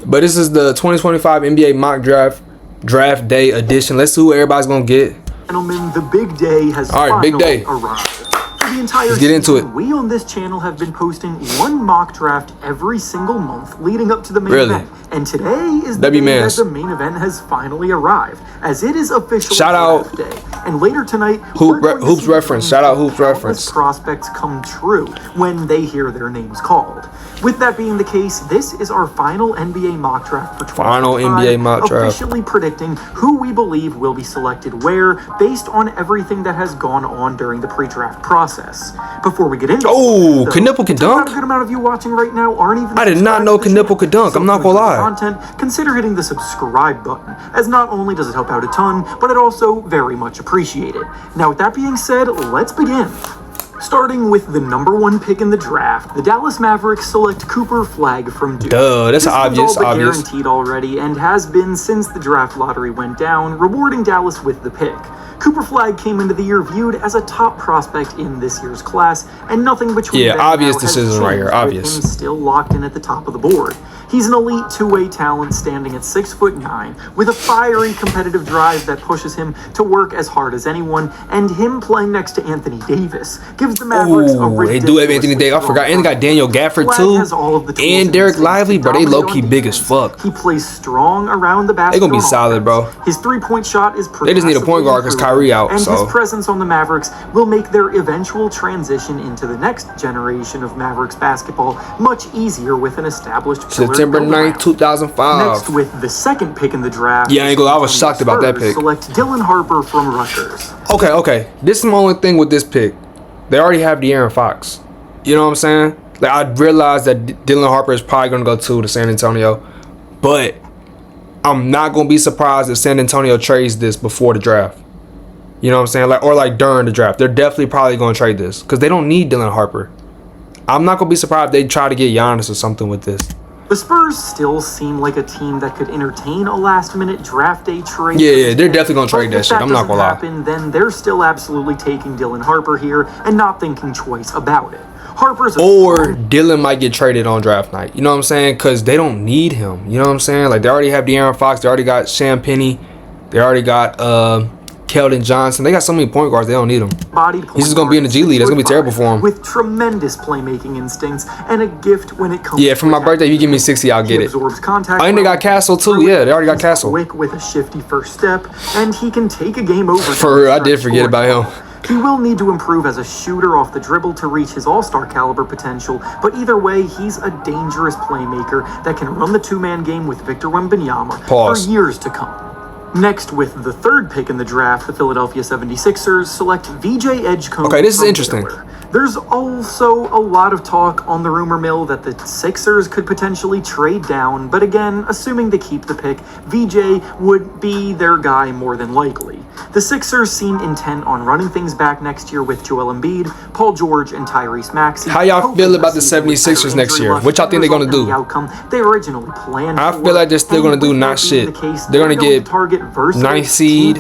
But this is the 2025 NBA mock draft day edition. Let's see who everybody's gonna get. Gentlemen, the big day has finally arrived. For the entire Let's get into it. We on this channel have been posting one mock draft every single month leading up to the main event. And today is the day that the main event has finally arrived, as it is officially draft day. And later tonight, Hoops Reference. Shout out Hoops Reference. Prospects come true when they hear their names called. With that being the case, this is our final NBA mock draft for 2025. Final NBA mock draft. Officially predicting who we believe will be selected where, based on everything that has gone on during the pre-draft process. Before we get into Knipple can dunk. A good amount of you watching right now aren't even. I did not know Knipple could dunk. I'm not gonna lie. Content, consider hitting the subscribe button, as not only does it help out a ton, but it also very much appreciated. Now, with that being said, let's begin. Starting with the #1 pick in the draft, the Dallas Mavericks select Cooper Flagg from Duke. Duh, that's obvious. Guaranteed already, and has been since the draft lottery went down, rewarding Dallas with the pick. Cooper Flagg came into the year viewed as a top prospect in this year's class, and nothing between obvious decision right here. Obvious. Him still locked in at the top of the board. He's an elite two-way talent standing at 6'9", with a fiery competitive drive that pushes him to work as hard as anyone, and him playing next to Anthony Davis gives the Mavericks a ridiculous. They do have Anthony Davis. I forgot. And they got Daniel Gafford too. And Derek Lively, bro. They low-key big as fuck. He plays strong around the basket. They're gonna be solid, bro. His three-point shot is They just need a point guard because Kyrie out. And his presence on the Mavericks will make their eventual transition into the next generation of Mavericks basketball much easier with an established September 9th, 2005. Next, with the second pick in the draft. Yeah, I was shocked about that pick. Select Dylan Harper from Rutgers. Okay. This is my only thing with this pick. They already have De'Aaron Fox. You know what I'm saying? Like, I realized that Dylan Harper is probably going to go to San Antonio. But I'm not going to be surprised if San Antonio trades this before the draft. You know what I'm saying? Like during the draft. They're definitely probably going to trade this because they don't need Dylan Harper. I'm not going to be surprised if they try to get Giannis or something with this. The Spurs still seem like a team that could entertain a last-minute draft day trade. Yeah, they're definitely going to trade that shit. I'm not going to lie. Then they're still absolutely taking Dylan Harper here and not thinking twice about it. Dylan might get traded on draft night. You know what I'm saying? Because they don't need him. You know what I'm saying? Like, they already have De'Aaron Fox. They already got Sham Penny. They already got Keldon Johnson. They got so many point guards, they don't need him. He's just going to be in the G League. That's going to be terrible for him. With tremendous playmaking instincts and a gift when it comes for my birthday, if you give me 60, I'll get it. I think they got Castle too. Yeah, they already got Castle. Quick with a shifty first step, and he can take a game over. For real, I did forget about him. He will need to improve as a shooter off the dribble to reach his all-star caliber potential, but either way, he's a dangerous playmaker that can run the two-man game with Victor Wembanyama for years to come. Next, with the third pick in the draft, the Philadelphia 76ers select VJ Edgecombe. Okay, this is interesting. There's also a lot of talk on the rumor mill that the Sixers could potentially trade down, but again, assuming they keep the pick, VJ would be their guy more than likely. The Sixers seem intent on running things back next year with Joel Embiid, Paul George, and Tyrese Maxey. How y'all feel about the 76ers next year? What y'all think they're going to do? They originally planned I feel like they're still going to do not shit. They're going to get ninth seed.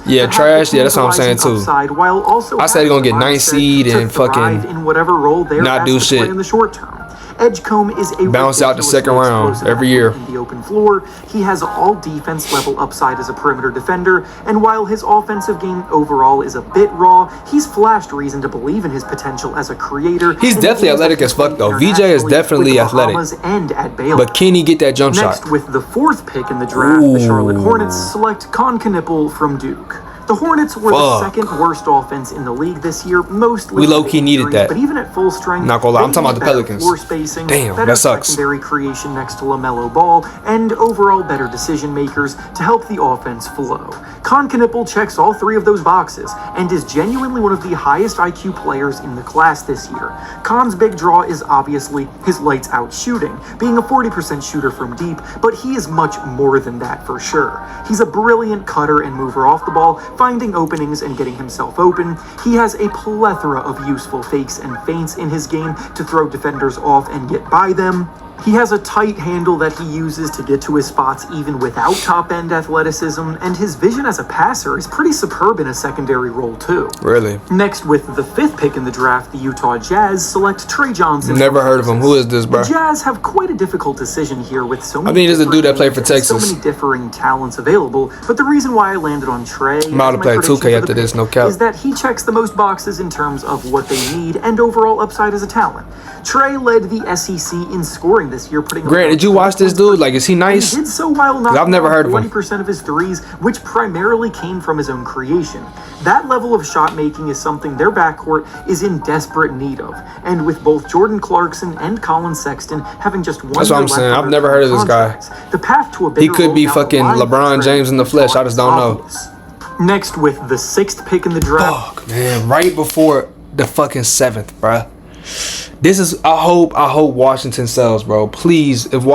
Yeah, trash. Yeah, that's what I'm saying too. I said they're going to get ninth seed and fucking in whatever role they're not do shit in the short term. Edgecombe is a bounce out the second round every year. In the open floor, he has all defense level upside as a perimeter defender, and while his offensive game overall is a bit raw, he's flashed reason to believe in his potential as a creator. He's definitely athletic as fuck though. VJ is definitely athletic. But can he get that jump shot? Next, with the fourth pick in the draft, the Charlotte Hornets select Con Knipple from Duke. The Hornets were the second worst offense in the league this year, mostly we low-key needed that. But even at full strength, not gonna lie, I'm talking about the Pelicans. Floor spacing, damn, better that sucks. Secondary creation next to LaMelo Ball, and overall better decision makers to help the offense flow. Con Knipple checks all three of those boxes and is genuinely one of the highest IQ players in the class this year. Con's big draw is obviously his lights-out shooting, being a 40% shooter from deep, but he is much more than that for sure. He's a brilliant cutter and mover off the ball, finding openings and getting himself open. He has a plethora of useful fakes and feints in his game to throw defenders off and get by them. He has a tight handle that he uses to get to his spots even without top-end athleticism, and his vision as a passer is pretty superb in a secondary role too. Really? Next, with the 5th pick in the draft, the Utah Jazz select Trey Johnson. Never heard of him. Who is this, bro? The Jazz have quite a difficult decision here with so many. I think he's a dude that played for Texas. So many differing talents available, but the reason why I landed on Trey I'm about to play 2K after this, no cap. is that he checks the most boxes in terms of what they need and overall upside as a talent. Trey led the SEC in scoring this year, putting. Grant, did you watch this dude? Like, is he nice? He did so while not. I've never heard of him. 20% of his threes, which primarily came from his own creation. That level of shot making is something their backcourt is in desperate need of. And with both Jordan Clarkson and Colin Sexton having just one. That's what I'm saying. I've never heard of this guy. The path to a he could be fucking LeBron James in the flesh. I just don't know. Next, with the 6th pick in the draft. Fuck, man, right before the fucking 7th, bruh. This is, I hope Washington sells, bro. Please, if you're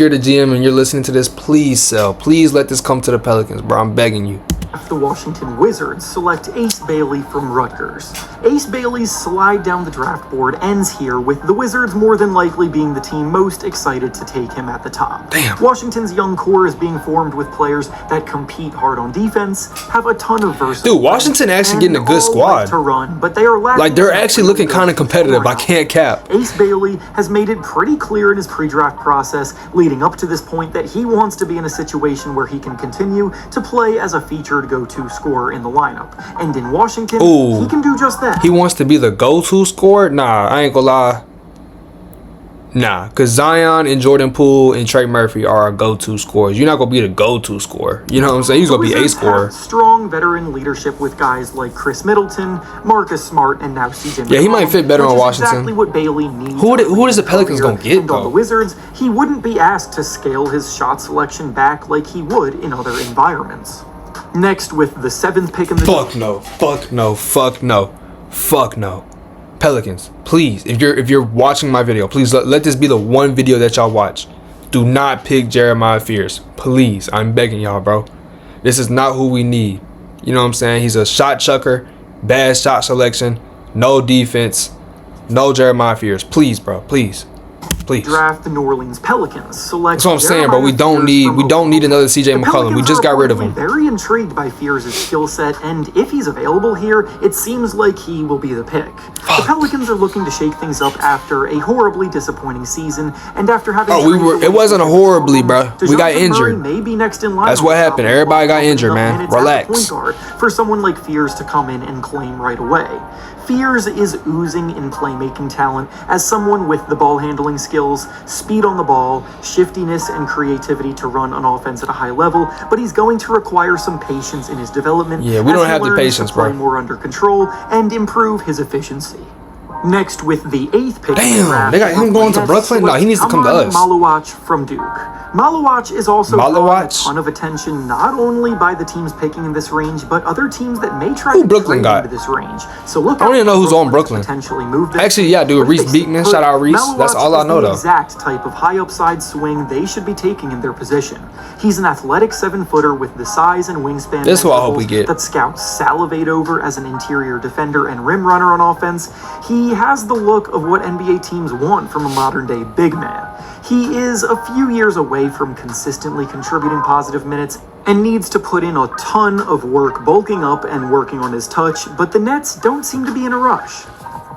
the GM and you're listening to this, please sell. Please let this come to the Pelicans, bro. I'm begging you. The Washington Wizards select Ace Bailey from Rutgers. Ace Bailey's slide down the draft board ends here, with the Wizards more than likely being the team most excited to take him at the top. Damn. Washington's young core is being formed with players that compete hard on defense, have a ton of versatile. Dude, Washington actually getting a good squad. To run, but they are like, they're actually looking kind of competitive. I can't cap. Ace Bailey has made it pretty clear in his pre-draft process leading up to this point that he wants to be in a situation where he can continue to play as a featured go-to scorer in the lineup. And in Washington, he can do just that. He wants to be the go-to scorer? Nah, I ain't gonna lie. Nah, because Zion and Jordan Poole and Trey Murphy are our go-to scorers. You're not going to be the go-to scorer. You know what I'm saying? He's going to be a scorer. Strong veteran leadership with guys like Chris Middleton, Marcus Smart, and now CJ. Yeah, he might fit better on Washington. Exactly what Bailey needs. Who does the Pelicans going to get, though? On the Wizards, he wouldn't be asked to scale his shot selection back like he would in other environments. Next, with the 7th pick in the Fuck no. Fuck no. Fuck no. Fuck no. Pelicans, please, if you're watching my video, please let this be the one video that y'all watch. Do not pick Jeremiah Fears. Please, I'm begging y'all, bro. This is not who we need. You know what I'm saying? He's a shot chucker, bad shot selection, no defense, no Jeremiah Fears. Please, bro, please. Please. Draft the New Orleans Pelicans. Select. That's what I'm saying, bro. We don't need another CJ McCollum. We just got rid of him. Very intrigued by Fears' skill set, and if he's available here, it seems like he will be the pick. Fuck. The Pelicans are looking to shake things up after a horribly disappointing season, and after having. It wasn't a horribly, bro. We got injured. Maybe next in line. That's what happened. Everybody got injured, man. Relax. Point guard for someone like Fears to come in and claim right away. Fears is oozing in playmaking talent as someone with the ball handling skills, speed on the ball, shiftiness, and creativity to run an offense at a high level, but he's going to require some patience in his development. Yeah, we don't have the patience, to play bro. More under control and improve his efficiency. Next, with the 8th pick. Damn, they got him going to Brooklyn? No, he needs to come to us. Maluach from Duke. Maluach is also drawing a ton of attention, not only by the teams picking in this range, but other teams that may try to trade into this range. So look, I don't even know who's on Brooklyn. Potentially move this. Actually, yeah, dude, Reese Beekman. Shout out Reese. That's all I know, though. Exact type of high upside swing they should be taking in their position. He's an athletic 7-footer with the size and wingspan. This is what I hope we get. That scouts salivate over as an interior defender and rim runner on offense. He has the look of what NBA teams want from a modern day big man. He is a few years away from consistently contributing positive minutes and needs to put in a ton of work bulking up and working on his touch, but the Nets don't seem to be in a rush.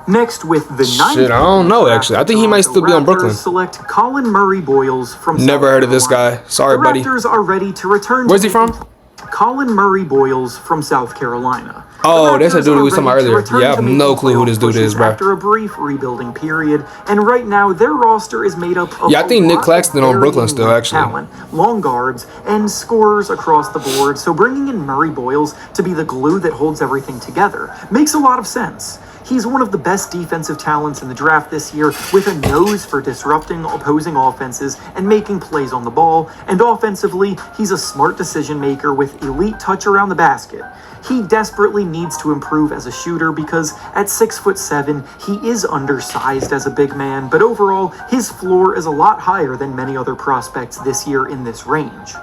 Next, with the 9th. Shit, I don't know, actually. I think he might still be on Brooklyn. Select Colin Murray Boyles from Never heard of this guy. Sorry, buddy. The Raptors are ready to return. Where's he from? Colin Murray Boyles from South Carolina. Oh, that's a dude we was talking about earlier. Yeah, I have no clue who this dude is, bro. After a brief rebuilding period, and right now their roster is made up of I think Nick Claxton on Brooklyn still, actually. Talent, long guards, and scorers across the board, so bringing in Murray Boyles to be the glue that holds everything together makes a lot of sense. He's one of the best defensive talents in the draft this year, with a nose for disrupting opposing offenses and making plays on the ball, and offensively, he's a smart decision maker with elite touch around the basket. He desperately needs to improve as a shooter because at 6'7", he is undersized as a big man, but overall, his floor is a lot higher than many other prospects this year in this range.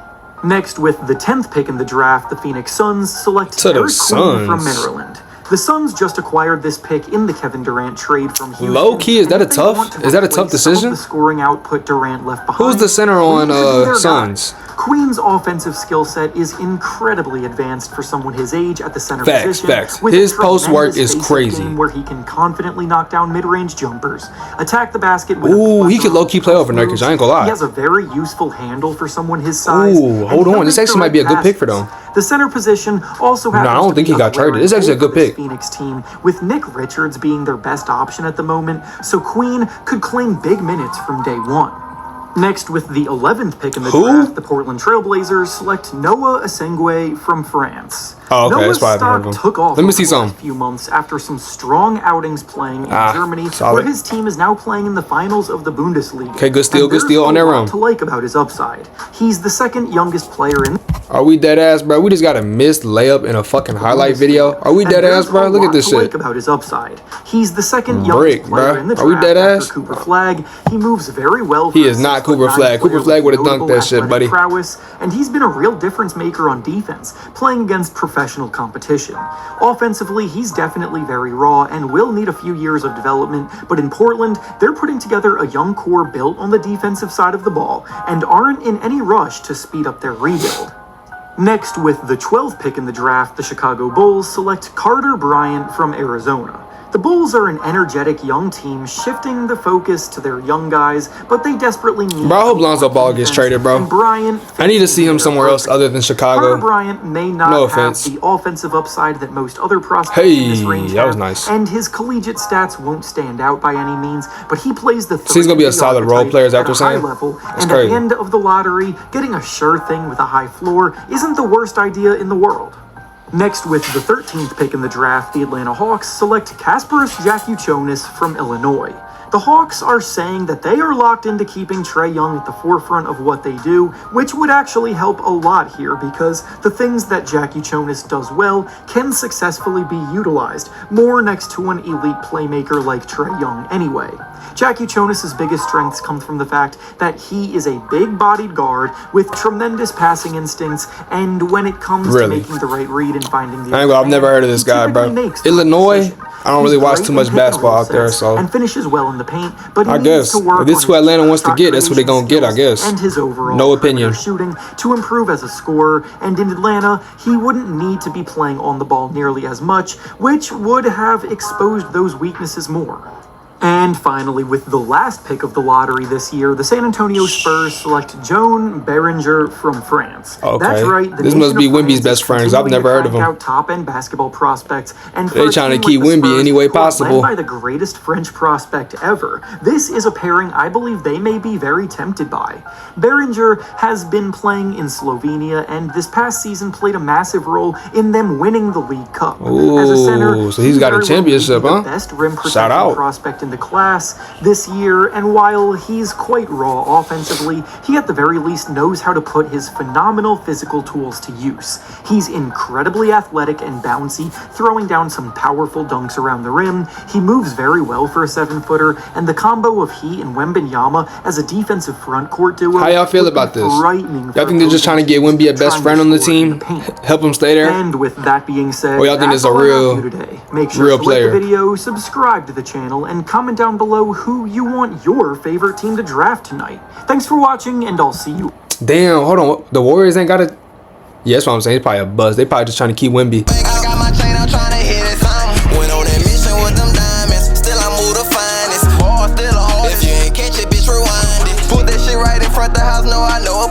Next, with the 10th pick in the draft, the Phoenix Suns select To the Eric Queen from Suns. Maryland. The Suns just acquired this pick in the Kevin Durant trade from Houston. Low key, is that and a if they tough? want to Is that a tough replace some of decision? The scoring output Durant left behind. Who's the center Queen on could be their Suns? guy. Queen's offensive skill set is incredibly advanced for someone his age at the center position. Facts. with His a post work tremendous is basic crazy. game where he can confidently knock down mid-range jumpers, attack the basket with Ooh, a he could low-key play over Nurkic, I ain't gonna lie. He has a very useful handle for someone his size. Ooh, hold and on. This he'll make actually the might be a right good pick for them. passes. The center position also happens I don't to think be he got traded. glaring This is actually a hole good for this pick. Phoenix team, with Nick Richards being their best option at the moment, so Queen could claim big minutes from day one. Next, with the 11th pick in the draft, the Portland Trailblazers select Noah Asengwe from France. Oh, okay, Noah's that's why I haven't heard stock of him. took off Let me over see the some. last few months after some strong outings playing in Germany, solid. where his team is now playing in the finals of the Bundesliga. Okay, good steal, And good steal on there's that a lot run. to like about his upside. He's the second youngest player in Are we dead ass, bro? We just got a missed layup in a fucking highlight video. Are we dead ass, bro? Look at this shit. About his upside. He's the second Brick, youngest player bruh. in the Are we draft dead after ass? Cooper Flag. He moves very well. He for is a not 6'9" Cooper Flag. Cooper player Flag with would've dunked notable that shit, athletic buddy. Prowess, and he's been a real difference maker on defense, playing against professional competition. Offensively, he's definitely very raw and will need a few years of development, but in Portland, they're putting together a young core built on the defensive side of the ball and aren't in any rush to speed up their rebuild. Next, with the 12th pick in the draft, the Chicago Bulls select Carter Bryant from Arizona. The Bulls are an energetic young team, shifting the focus to their young guys, but they desperately need. Bro, I hope Lonzo Ball gets traded, bro. And Bryant I need to see him somewhere else other than Chicago. Carter Bryant may not No have offense. the offensive upside that most other prospects in this Hey, range that was have, nice. and his collegiate stats won't stand out by any means, but he plays the So he's gonna be a solid role player, is that at what a you're high saying? level, That's and crazy. at the end of the lottery, getting a sure thing with a high floor isn't the worst idea in the world. Next, with the 13th pick in the draft, the Atlanta Hawks select Kasparas Jakučionis from Illinois. The Hawks are saying that they are locked into keeping Trae Young at the forefront of what they do, which would actually help a lot here because the things that Jakučionis does well can successfully be utilized, more next to an elite playmaker like Trae Young anyway. Jakučionis' biggest strengths come from the fact that he is a big-bodied guard with tremendous passing instincts, and when it comes to making the right read and finding the I've never heard of this guy, bro. Illinois, I don't really watch too much basketball out there, so and finishes well in the paint, but he I needs guess to work if this is on who his Atlanta wants to shot get, that's what they're creation gonna get, I skills guess. and his overall No perimeter opinion. shooting to improve as a scorer. And in Atlanta, he wouldn't need to be playing on the ball nearly as much, which would have exposed those weaknesses more. And finally, with the last pick of the lottery this year, the San Antonio Spurs select Joan Berenger from France. Okay. That's right. The This must be nation of Wemby's France best is friends. I've continuing never to heard of crank him. out top-end basketball prospects, and They for a trying to team keep like the Wemby Spurs, any way who are possible. led by the greatest French prospect ever, this is a pairing I believe they may be very tempted by. Berenger has been playing in Slovenia, and this past season played a massive role in them winning the League Cup. As a center, Ooh, so he's got a very well championship, may be huh? the best rim Shout protecting out. prospect in the class this year, and while he's quite raw offensively, he at the very least knows how to put his phenomenal physical tools to use. He's incredibly athletic and bouncy, throwing down some powerful dunks around the rim. He moves very well for a 7-footer, and the combo of he and Wembanyama as a defensive front court duo. How y'all feel would be about this? frightening Y'all for think they're just trying to get opposing Wemby a teams best trying friend to on the score in team? paint. Help him stay there? And with that being said, Or y'all think that's it's a all I have real- for you today. Make sure real to player? like the video, subscribe to the channel, and comment down below who you want your favorite team to draft tonight. Thanks for watching, and I'll see you. Damn, hold on. The Warriors ain't got a... Yeah, that's what I'm saying. It's probably a buzz. They probably just trying to keep Wemby. I got my chain, I'm trying to hit it something. Went on that mission with them diamonds. Still I move the finest. Ball still a hard. If you ain't catch it, bitch, rewind it. Put that shit right in front the house, no, I know a